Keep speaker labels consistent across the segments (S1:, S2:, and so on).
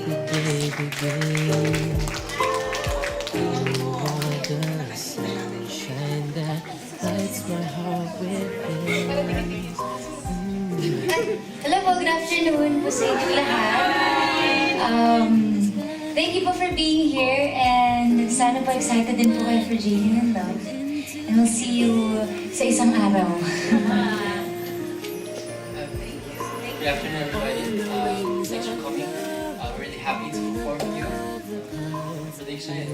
S1: baby, baby. You are the sunshine that lights my heart within.
S2: Hello po, good afternoon po sa inyong lahat. Thank you po for being here and sana po excited din po kayo for Jading and Love. And we'll see you sa isang araw.
S3: Good afternoon, everybody. Thanks for coming. We're really happy to perform with you. Really excited.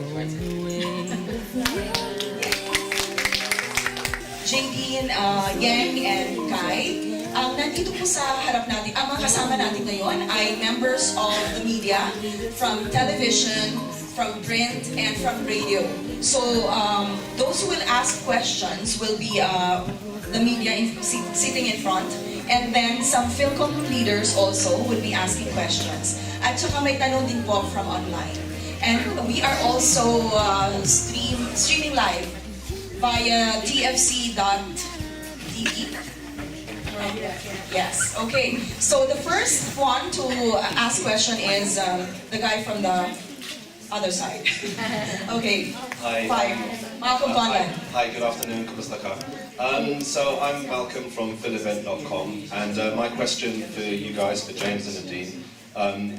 S4: Jading, Yang, and Kai. Nandito po sa harap natin, ang mga kasama natin ngayon ay members of the media from television, from print, and from radio. So, those who will ask questions will be the media sitting in front, and then some Philcom leaders also will be asking questions. At saka may tanong din po from online. And we are also streaming live via tfc.tv. Yes, okay. So the first one to ask question is the guy from the other side. Okay.
S5: Hi.
S4: Five. Malcolm Conlon.
S5: Hi, good afternoon. Kumusta ka? So I'm Malcolm from philevent.com, and my question for you guys, for James and Nadine,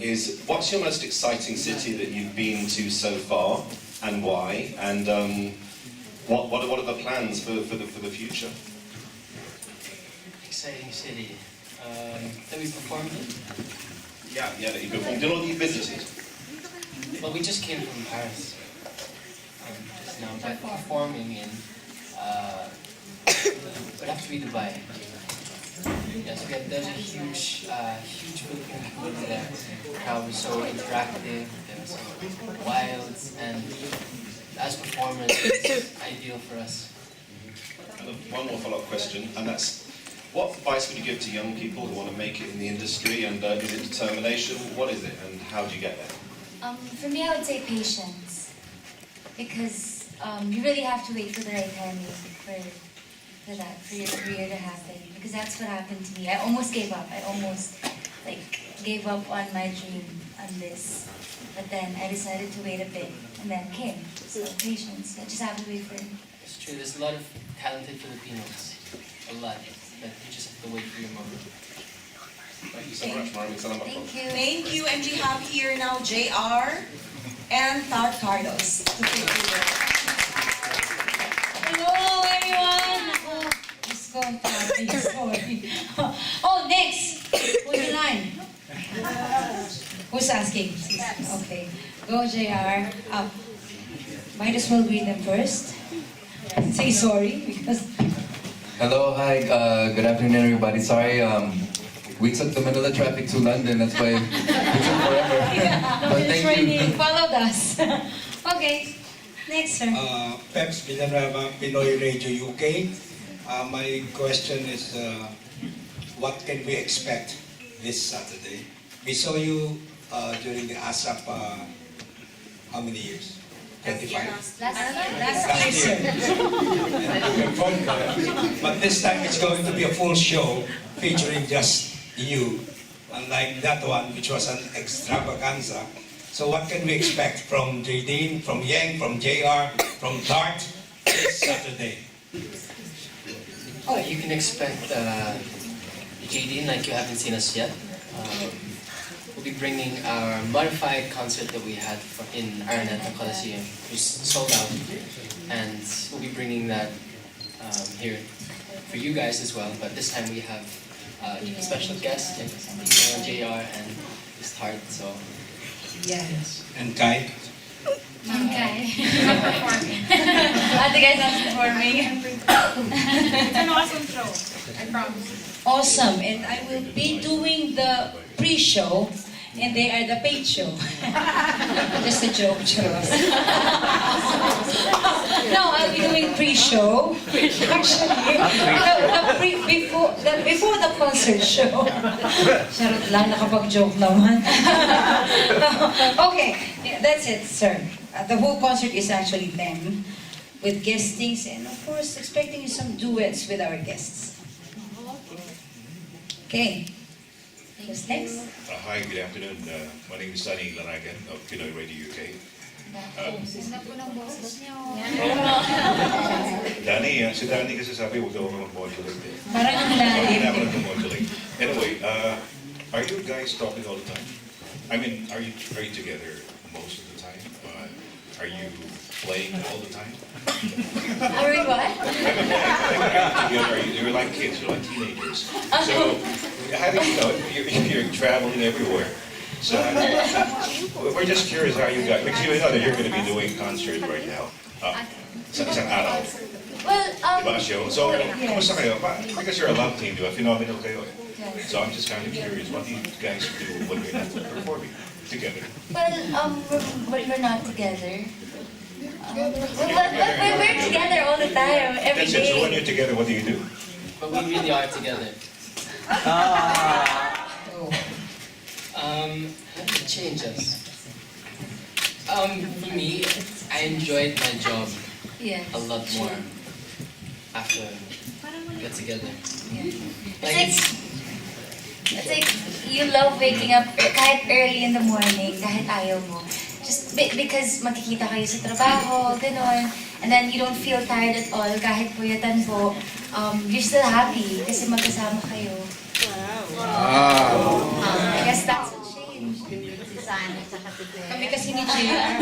S5: is what's your most exciting city that you've been to so far, and why? And what are the plans for the future?
S3: Exciting city. That we performed in?
S5: Yeah, that you've been. Do you know what you visited?
S3: Well, we just came from Paris. Just now, but performing in would have to be Dubai. Yes, there's a huge Filipino community there. The crowd was so interactive, they were so wild, and as performers, it's ideal for us.
S5: And one more follow-up question, and that's, what advice would you give to young people who want to make it in the industry, and is it determination? What is it, and how do you get there?
S2: For me, I would say patience. Because you really have to wait for the right timing for your career to happen. Because that's what happened to me. I almost gave up. I almost gave up on my dream on this. But then I decided to wait a bit, and then came. So patience. I just have to wait for it.
S3: It's true, there's a lot of talented Filipinos. A lot. But you just have to wait for your moment.
S5: Thank you so much, Marami. Salamat po.
S2: Thank you.
S4: Thank you, and we have here now JR and Tart Carlos to take over.
S6: Hello, everyone! Oh, let's go, Tati. Sorry. Oh, next! Who's in line? Who's asking? Okay. Go, JR. Up. Might as well greet them first. Say sorry, because...
S7: Hello, hi, good afternoon everybody. Sorry, we took the Manila traffic to London, that's why it took forever. But
S6: it's
S7: thank
S6: raining.
S7: you.
S6: Followed us. Okay. Next, sir.
S8: Peps Villanueva, Pinoy Radio UK. My question is, what can we expect this Saturday? We saw you during the ASAP, how many years? 25?
S6: Last year, sir.
S8: But this time it's going to be a full show featuring just you, unlike that one which was an extravaganza. So what can we expect from Jadine, from Yang, from JR, from Tart this Saturday?
S3: Oh, you can expect Jadine like you haven't seen us yet. We'll be bringing our modified concert that we had in Araneta Coliseum, which sold out, and we'll be bringing that here for you guys as well. But this time we have a special guest, like JR and his Tart. So
S6: Yes.
S8: And Kai?
S2: Okay. I'm performing. Ate guys, I'm performing.
S6: It's an awesome show. I promise. Awesome. And I will be doing the pre-show, and they are the paid show. Just a joke, Charles. No, I'll be doing pre-show. Actually, before the concert show. Charot lang, nakapag-joke naman. Okay, yeah, that's it, sir. The whole concert is actually them, with guestings, and of course, expecting some duets with our guests. Okay. Who's next?
S9: Hi, good afternoon. My name is Sunny Lanagan of Pinoy Radio UK. Danny, si Danny kasi sabi huwag daw ako mag-modulate.
S6: Parang ang
S9: Hindi na ako
S6: lalim.
S9: nag-modulate. Anyway, are you guys talking all the time? I mean, are you together most of the time? Are you playing all the time?
S2: Are we what?
S9: You're like kids, you're like teenagers. So, how do you know, you're traveling everywhere. So, we're just curious how you guys, because you know that you're going to be doing concerts right now. Sa isang araw.
S2: Well,
S9: Diba, show? So, kamusta kayo? Because you're a love team, diba? Phenomenal kayo eh. So I'm just kind of curious, what do you guys do when you're not performing together?
S2: we're not together. We're together all the time, every
S9: That's it. So when
S2: day.
S9: you're together, what do you do?
S3: But we really are together. It changes. For me, I enjoyed my job
S2: Yes.
S3: a lot more after we get together.
S2: It's like you love waking up kahit early in the morning, kahit ayaw mo. Just because magkikita kayo sa trabaho, gano'n. And then you don't feel tired at all, kahit puyatan po. You're still happy kasi magkasama kayo. I guess that's what changed.
S6: Kami kasi ni JR.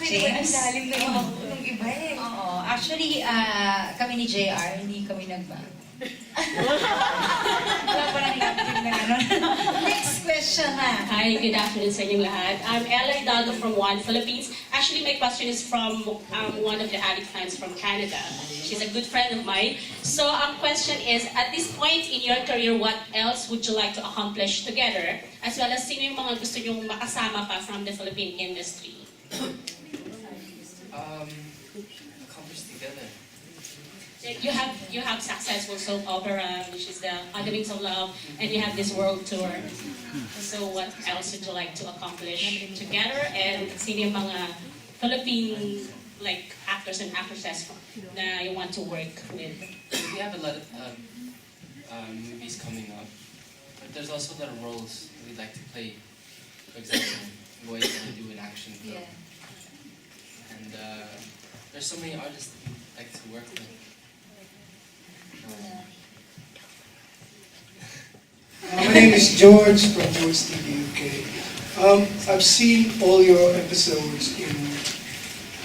S2: Okay, ang lalim na yung ng iba eh.
S6: Oo. Actually, kami ni JR, hindi kami nagba. Wala pa nang laptop na gano'n. Next question na.
S10: Hi, good afternoon sa inyong lahat. I'm Ella Hidalgo from One Philippines. Actually, my question is from one of the avid fans from Canada. She's a good friend of mine. So, ang question is, at this point in your career, what else would you like to accomplish together? As well as, sino yung mga gusto nyong makasama pa from the Philippine industry?
S3: Accomplish together.
S10: You have successful soap opera, which is the On the Wings of Love, and you have this world tour. So what else would you like to accomplish together? And sino yung mga Philippine like actors and actresses na you want to work with?
S3: We have a lot of movies coming up, but there's also a lot of roles that we'd like to play. For example, voice and do an action film.
S2: Yeah.
S3: And there's so many artists that we'd like to work with.
S11: My name is George from George TV UK. I've seen all your episodes in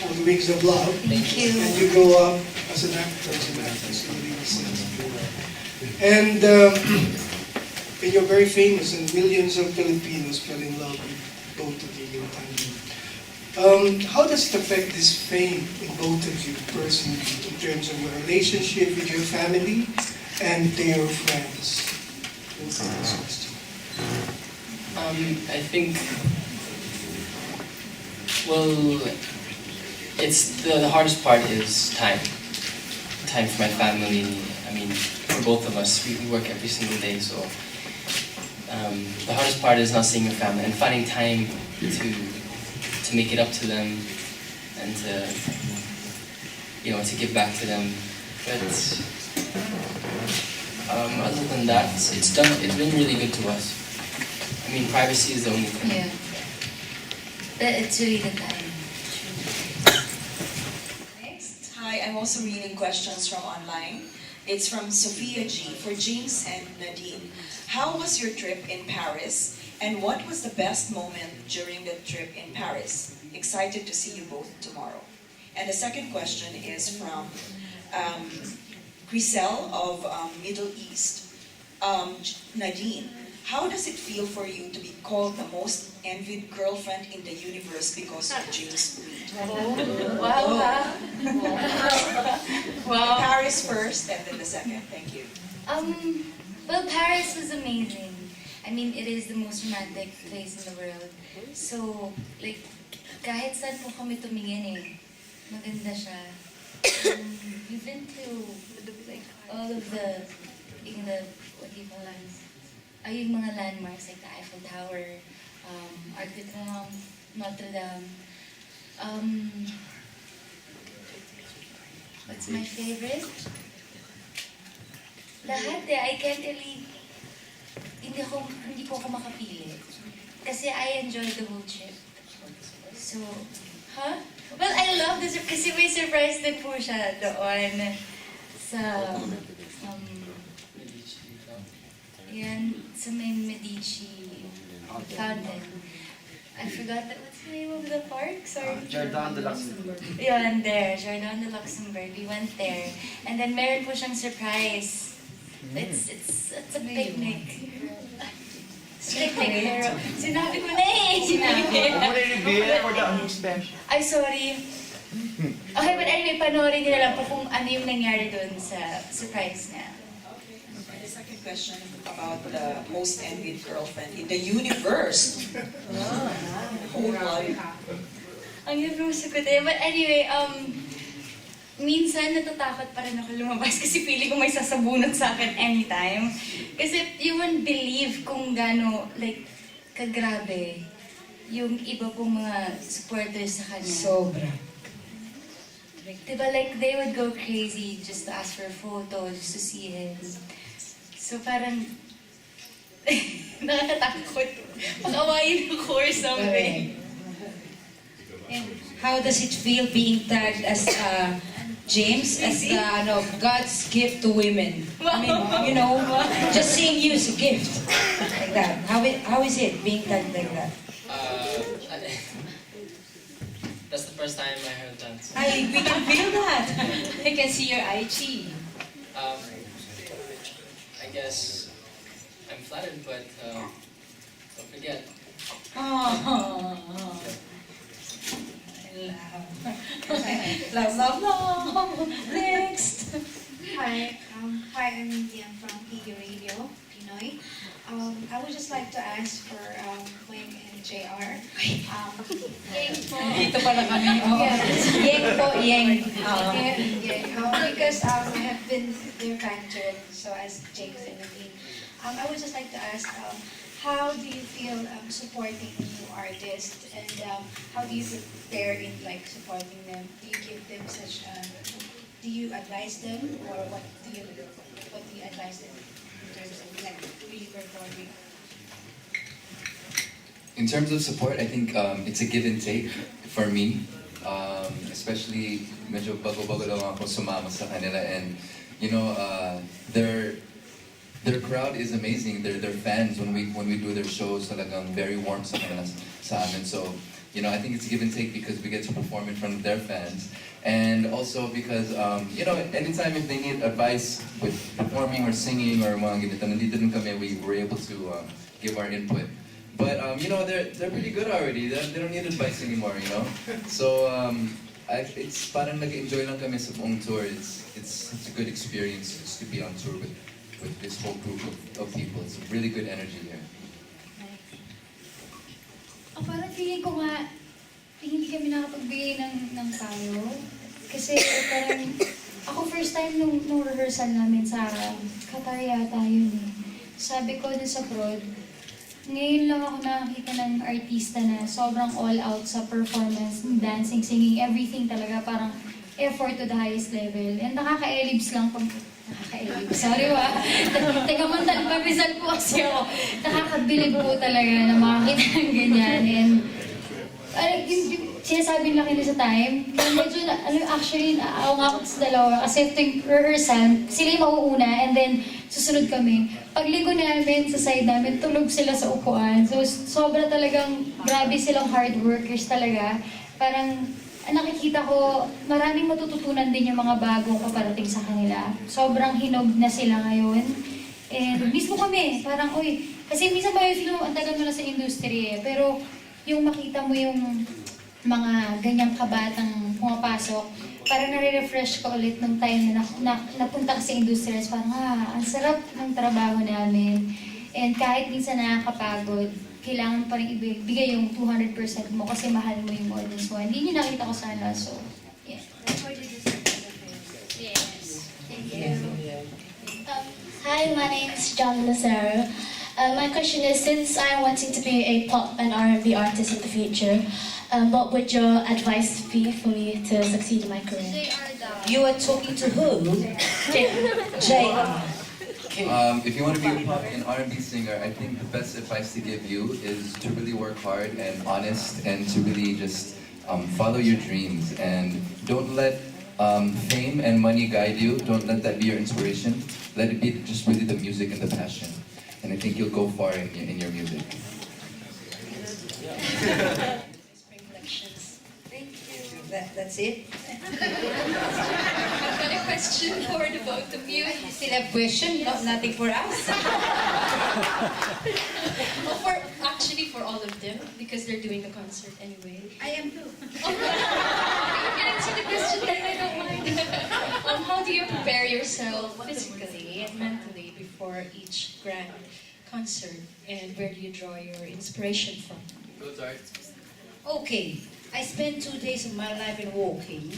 S11: On the Wings of Love.
S2: Thank you.
S11: And you grow up as an actress and actress in the sense of your and you're very famous, and millions of Filipinos fell in love with both of you in time. How does it affect this fame in both of you personally, in terms of your relationship with your family and their friends?
S3: I think, well, it's the hardest part is time. Time for my family. I mean, for both of us, we work every single day, so the hardest part is not seeing your family and finding time to make it up to them and to give back to them. But other than that, it's been really good to us. I mean, privacy is the only thing.
S2: Yeah. But it's really the time.
S4: Next. Hi, I'm also reading questions from online. It's from Sophia G. For James and Nadine. How was your trip in Paris? And what was the best moment during the trip in Paris? Excited to see you both tomorrow. And the second question is from Grisel of Middle East. Nadine, how does it feel for you to be called the most envied girlfriend in the universe because of James Reid?
S2: Wow.
S4: Well, Paris first and then the second. Thank you.
S2: Well, Paris was amazing. I mean, it is the most romantic place in the world. So, like, kahit saan po kami tumingin eh, maganda siya. We've been to, like, all of the, what do you call it? Yung mga landmarks like the Eiffel Tower, Arc de Triomphe, Notre Dame. What's my favorite? Lahat eh. I can't really... Hindi po ako makapili. Kasi I enjoyed the whole trip. So, huh? Well, I love this kasi may surprise din po siya doon sa... Yan, sa may Medici fountain. I forgot that, what's the name of the park? Sorry.
S3: Jardin de Luxembourg.
S2: Yun, there. Jardin de Luxembourg. We went there. And then meron po siyang surprise. It's a picnic. It's a picnic, pero sinabi ko na eh. Ay, sorry. Okay, but anyway, panoorin nila lang po kung ano yung nangyari dun sa surprise niya.
S4: The second question about the most envied girlfriend in the universe. Whole life.
S2: Ang yun yung sagot eh. But anyway, minsan natatakot pa rin ako lumabas kasi feeling ko may sasabunot sa akin anytime. Kasi you won't believe kung gaano, like, kagrabe yung iba pong mga supporters sa kanya.
S6: Sobra.
S2: Diba, like, they would go crazy just to ask for photos, just to see him. So parang, nakakatakot. Pag-awayin ako or something.
S6: And how does it feel being tagged as James as the God's gift to women? I mean, just seeing you is a gift like that. How is it being tagged like that?
S3: That's the first time I heard that.
S6: We can feel that. I can see your IG.
S3: I guess I'm flattered, but don't forget.
S6: Oh. Love. Next.
S12: Hi, I'm Mindy. I'm from PU Radio, Pinoy. I would just like to ask for Wing and JR. Yeng po.
S6: Dito pala kami. Yeng po, Yeng.
S12: Because I have been their fan too, so as James and Nadine. I would just like to ask, how do you feel supporting new artists, and how do you prepare in like supporting them? Do you give them such? Do you advise them, or what do you advise them in terms of like really performing?
S7: In terms of support, I think it's a give and take for me. Especially, medyo bago-bago lang ako sumama sa kanila, and their crowd is amazing. Their fans when we do their shows, talagang very warm sa kanila sa amin. So, I think it's a give and take because we get to perform in front of their fans, and also because anytime if they need advice with performing or singing or mga ganito, nandito din kami, we were able to give our input. But they're pretty good already. They don't need advice anymore, So it's parang nag-enjoy lang kami sa buong tour. It's a good experience just to be on tour with this whole group of people. It's a really good energy here.
S12: Parang feeling ko nga, hindi kami nakapagbigay ng payo. Kasi parang, ako first time nung rehearsal namin sa Qatar yata yun eh. Sabi ko dun sa prod, ngayon lang ako nakakita ng artista na sobrang all out sa performance, dancing, singing, everything talaga, parang effort to the highest level. And nakaka-elibs lang pag... Nakaka-elibs, sorry ba? Taga-Montal Rizal po kasi ako. Nakakabilib po talaga na makakita ng ganyan. And yung sinasabi lang nila sa time, medyo actually naawa nga ako sa dalawa kasi tuwing rehearsal, sila yung mauuna and then susunod kami. Pagligo namin sa side namin, tulog sila sa upuan. So sobra talagang grabe silang hard workers talaga. Parang nakikita ko, maraming matututunan din yung mga bagong paparating sa kanila. Sobrang hinog na sila ngayon. And mismo kami, parang, kasi minsan may feel mo, ang tagal mo na sa industry eh. Pero yung makita mo yung mga ganyang kabatang pumapasok, parang nare-refresh ka ulit ng time na napunta ka sa industry. Parang, ang sarap ng trabaho namin. And kahit minsan nakakapagod, kailangan pa rin ibigay yung 200% mo kasi mahal mo yung audience mo. Hindi nyo nakita ko sana, so, yeah. Yes. Thank you.
S13: Hi, my name is John Lucero. My question is, since I'm wanting to be a pop and R&B artist in the future, what would your advice be for me to succeed in my career?
S12: JR daw.
S6: You are talking to who? JR.
S7: If you want to be a pop and R&B singer, I think the best advice to give you is to really work hard and honest, and to really just follow your dreams, and don't let fame and money guide you. Don't let that be your inspiration. Let it be just really the music and the passion, and I think you'll go far in your music.
S6: Thank you. That's it?
S14: I've got a question for the both of you.
S6: You still have question? No, nothing for us?
S14: Actually for all of them, because they're doing the concert anyway.
S6: I am too.
S14: You can answer the question then, I don't mind. How do you prepare yourself physically and mentally before each grand concert? And where do you draw your inspiration from?
S7: Go, Tart.
S6: Okay. I spent 2 days of my life in walking.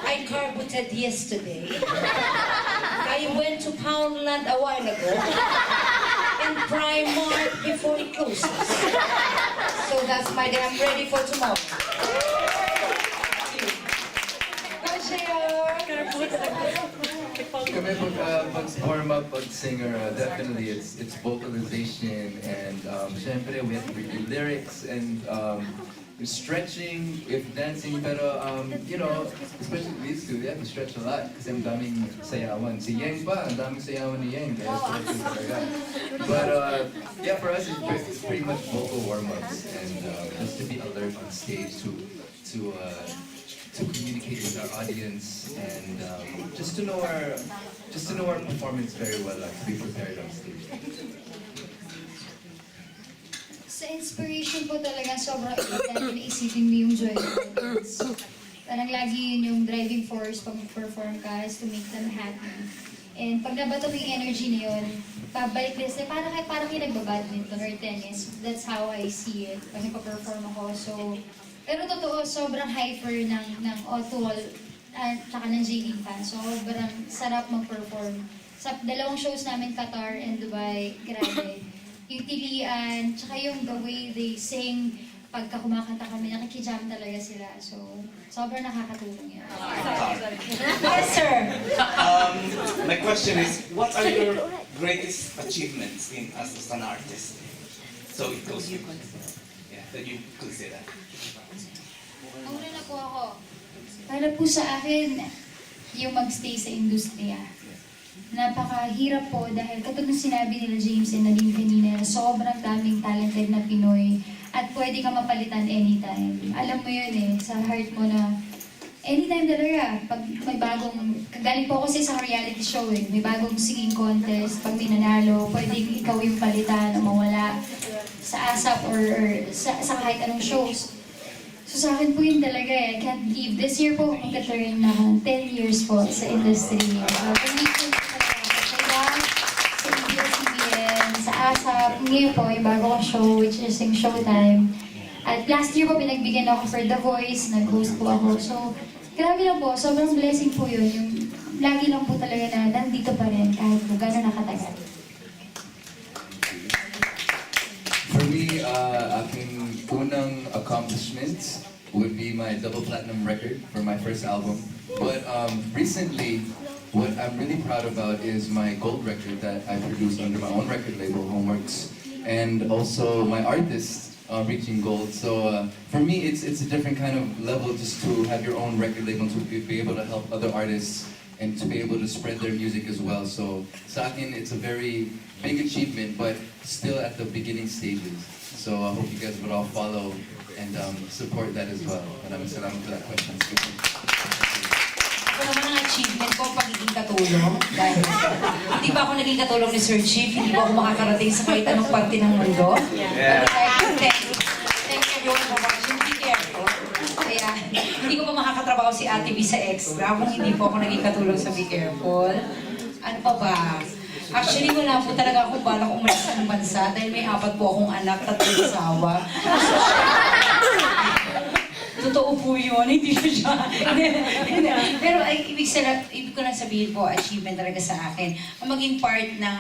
S6: I carbuted yesterday. I went to Poundland a while ago. And Primark before it closes. So that's my day. I'm ready for tomorrow.
S7: Kami pag warm up, pag singer, definitely it's vocalization, and syempre we have to read lyrics, and stretching, if dancing, pero you know, especially these two, they have to stretch a lot kasi ang daming sayawan. Si Yang pa, ang daming sayawan ni Yang, kaya stretching talaga. But yeah, for us it's pretty much vocal warm-ups, and just to be alert on stage, to communicate with our audience, and just to know our performance very well, to be prepared on stage.
S12: Sa inspiration po talaga, sobrang important na isipin mo yung joy ng audience. Parang lagi yun yung driving force pag mag-perform ka, is to make them happy. And pag nabato mo yung energy na yun, pabalik din sila, parang kayo nagbabadminton or tennis. That's how I see it pag nagpa-perform ako. So, pero totoo, sobrang hyper ng Otwal at saka ng JD fan. Sobrang sarap mag-perform. Sa dalawang shows namin, Qatar and Dubai, grabe. Yung tilian, tsaka yung the way they sing, pagka kumakanta kami, nakikijam talaga sila. So, sobrang nakakatulong yan.
S6: Yes, sir.
S15: My question is, what are your greatest achievements as an artist? So it goes with, that you consider.
S12: Una na po ako. Para po sa akin, yung magstay sa industriya. Napakahirap po dahil katulad ng sinabi nila James and Nadine kanina, sobrang daming talented na Pinoy at pwede ka mapalitan anytime. Alam mo yun sa heart mo na anytime talaga. Pag may bagong, galing po ako sa isang reality show may bagong singing contest, pag minanalo, pwedeng ikaw yung palitan o mawala sa ASAP or sa kahit anong shows. So sa akin po yun talaga I can't believe. This year po akong ka-turn na 10 years po sa industry. Sa ASAP, ngayon po, yung bago kong show, which is yung Showtime. At last year po, pinagbigyan ako for The Voice, nag-host po ako. So, grabe lang po, sobrang blessing po yun. Yung lagi lang po talaga na nandito pa rin kahit po gano'n nakatagal.
S7: For me, aking unang accomplishments would be my double platinum record for my first album. But recently, what I'm really proud about is my gold record that I produced under my own record label, Homeworks, and also my artist reaching gold. So for me, it's a different kind of level just to have your own record label, to be able to help other artists and to be able to spread their music as well. So sa akin, it's a very big achievement, but still at the beginning stages. So I hope you guys would all follow and support that as well. Maraming salamat for that question.
S6: Ako naman ang achievement ko, pagiging katulong. Dahil hindi ba ako naging katulong ni Sir Chief, hindi ba ako makakarating sa kahit anong parte ng mundo.
S15: Yeah.
S6: Thank you everyone for watching. Be careful. Kaya hindi ko pa makakatrabaho si Ate B sa Extra kung hindi po ako naging katulong sa Be Careful. Ano pa ba? Actually, wala po talaga akong balak umalis ng bansa dahil may 4 po akong anak, 3 asawa. Totoo po yun, hindi ko siya. Pero ibig ko lang sabihin po, achievement talaga sa akin. Ang maging part ng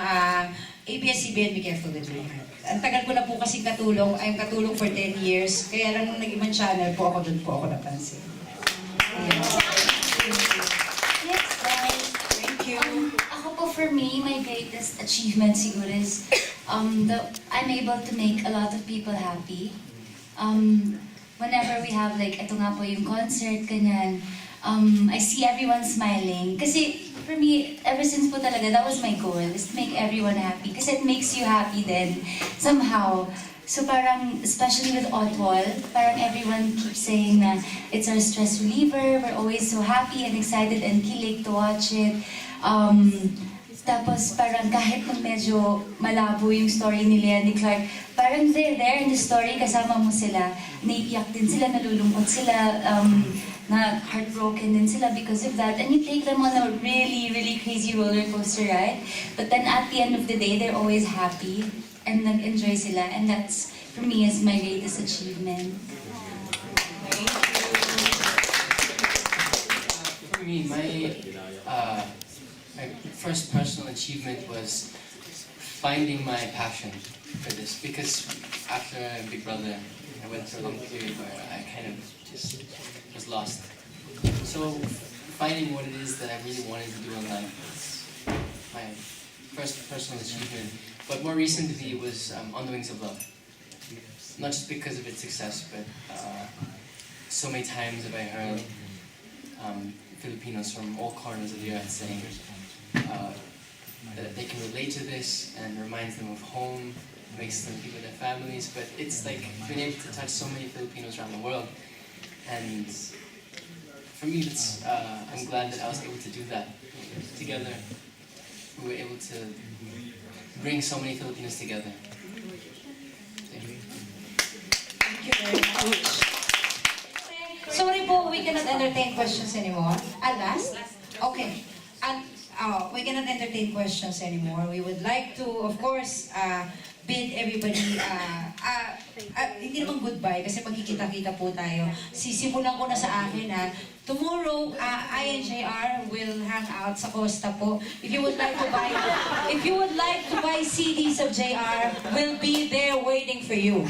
S6: ABS-CBN, Be Careful with My Heart. Ang tagal ko na po kasing katulong, I'm katulong for 10 years. Kaya lang nung nag-ibang channel po ako, doon po ako napansin.
S4: you.
S2: Ako po, for me, my greatest achievement siguro is I'm able to make a lot of people happy. Whenever we have like, ito nga po yung concert, ganyan, I see everyone smiling. Kasi for me, ever since po talaga, that was my goal, is to make everyone happy. Kasi it makes you happy then, somehow. So parang, especially with Oddwall, parang everyone keeps saying na it's our stress reliever, we're always so happy and excited and kilig to watch it. Tapos parang kahit nung medyo malabo yung story ni Leah ni Clark, parang they're there in the story, kasama mo sila, naiiyak din sila, nalulungkot sila, na heartbroken din sila because of that, and you take them on a really, really crazy roller coaster ride, but then at the end of the day, they're always happy, and nag-enjoy sila, and that's, for me, is my greatest achievement.
S3: For me, my first personal achievement was finding my passion for this, because after Big Brother, I went through a long period where I kind of just was lost. So finding what it is that I really wanted to do in life was my first personal achievement. But more recently it was On the Wings of Love. Not just because of its success, but so many times have I heard Filipinos from all corners of the earth saying that they can relate to this and reminds them of home, makes them think of their families. But it's like being able to touch so many Filipinos around the world. And for me, it's, I'm glad that I was able to do that. Together, we were able to bring so many Filipinos together. Thank you.
S4: Thank you very much.
S6: Sorry po, we cannot entertain questions anymore. Last? Okay. We cannot entertain questions anymore. We would like to, of course, bid everybody, hindi naman goodbye kasi magkikita-kita po tayo. Sisimulan ko na sa akin ha. Tomorrow, INJR will hang out sa Costa po. If you would like to buy CDs of JR, we'll be there waiting for you.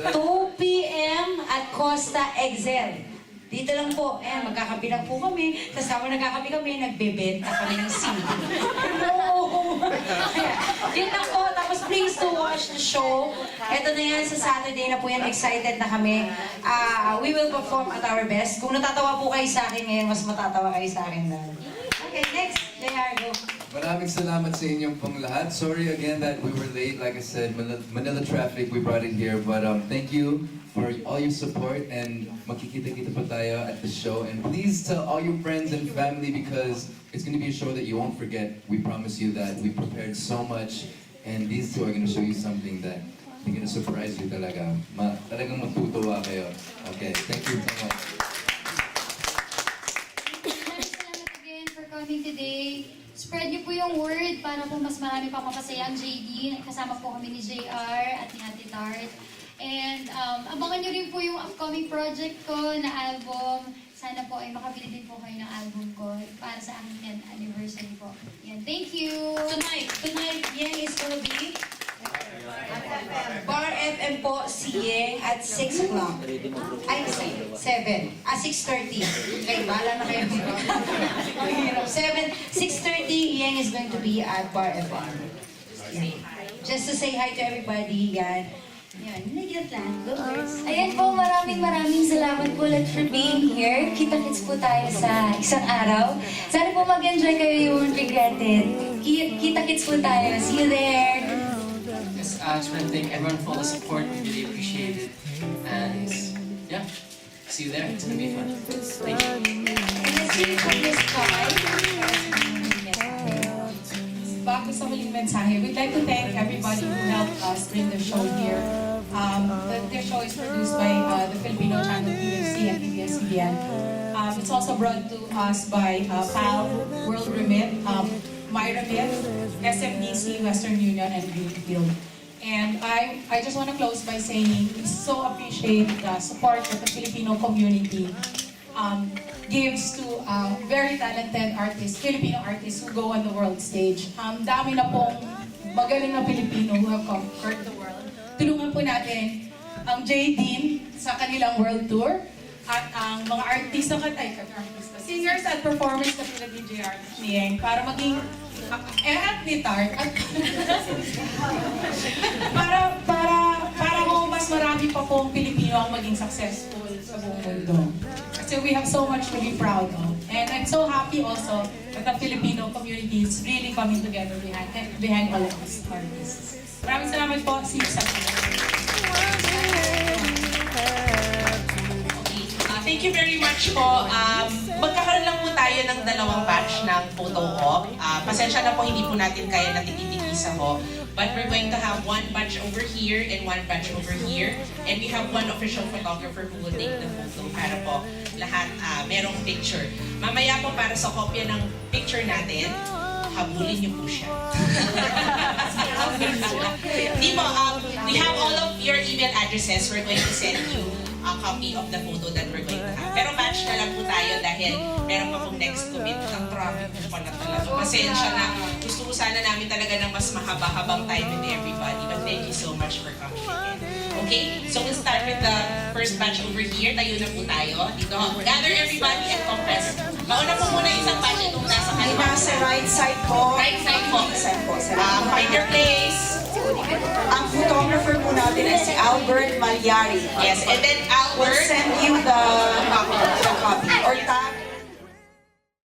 S6: 2 p.m. at Costa Excel. Dito lang po, magkakapi lang po kami, kasama nagkakapi kami, nagbebenta kami ng CD. Oo! Yun lang po, tapos please to watch the show. Ito na yan, sa Saturday na po yan, excited na kami. We will perform at our best. Kung natatawa po kayo sa akin ngayon, mas matatawa kayo sa akin na. Okay, next, JR, go.
S7: Maraming salamat sa inyong pong lahat. Sorry again that we were late. Like I said, Manila traffic, we brought it here. But thank you for all your support, and makikita-kita pa tayo at the show. And please tell all your friends and family because it's going to be a show that you won't forget. We promise you that. We prepared so much, and these two are going to show you something that they're going to surprise you talaga. Talagang matutuwa kayo. Okay, thank you so much.
S12: Salamat again for coming today. Spread niyo po yung word para po mas marami pa mapasaya ang JD. Kasama po kami ni JR at ni Ate Tart. And abangan niyo rin po yung upcoming project ko na album. Sana po ay makabili din po kayo ng album ko para sa aking 10th anniversary po. Yan, thank you!
S6: Tonight, Yang is gonna be Bar FM po si Yang at 6 o'clock. Ay, 7. 6:30. Okay, bahala na kayo. 6:30, Yang is going to be at Bar FM. Yan. Just to say hi to everybody, yan. Yan, nagyat lang. Go girls.
S2: Ayan po, maraming salamat po ulit for being here. Kita-kits po tayo sa isang araw. Sana po mag-enjoy kayo, you won't regret it. Kita-kits po tayo. See you there!
S3: Yes, I just want to thank everyone for all the support. We really appreciate it. And yeah, see you there. It's going to be fun. Thank you.
S6: And let's see from this side.
S16: Bago sa huling mensahe, we'd like to thank everybody who helped us bring the show here. The show is produced by the Filipino channel PFC and ABS-CBN. It's also brought to us by PAL, World Remit, MyRemit, SMDC, Western Union, and Greenfield. And I just want to close by saying we so appreciate the support that the Filipino community gives to very talented artists, Filipino artists who go on the world stage. Dami na pong magaling na Pilipino who have conquered the world. Tulungan po natin ang JD sa kanilang world tour at ang mga artista singers at performers na pala DJR Nieng para maging at guitar at para ho mas marami pa pong Pilipino ang maging successful sa buong mundo. Kasi we have so much to be proud of. And I'm so happy also that the Filipino community is really coming together behind all of us artists. Maraming salamat po. See you sa
S17: Thank you very much po. Magkakaroon lang po tayo ng dalawang batch ng photo op. Pasensya na po, hindi po natin kaya na tikitikisa po. But we're going to have one batch over here and one batch over here. And we have one official photographer who will take the photo para po lahat merong picture. Mamaya po para sa kopya ng picture natin, habulin niyo po siya. Di po, we have all of your email addresses. We're going to send you a copy of the photo that we're going to have. Pero batch na lang po tayo dahil meron pa pong next commit. Ang traffic po pala talaga. Pasensya na. Gusto ko sana namin talaga ng mas mahaba-habang time with everybody. But thank you so much for coming again. Okay? So we'll start with the first batch over here. Tayo na po tayo. Dito, gather everybody and compress. Mauna po muna isang batch itong nasa kaliwa.
S4: Nasa right side po.
S17: Right side po. Find your place.
S4: Ang photographer po natin ay si Albert Malyari.
S17: Yes, and then Albert
S4: will send you the copy or tag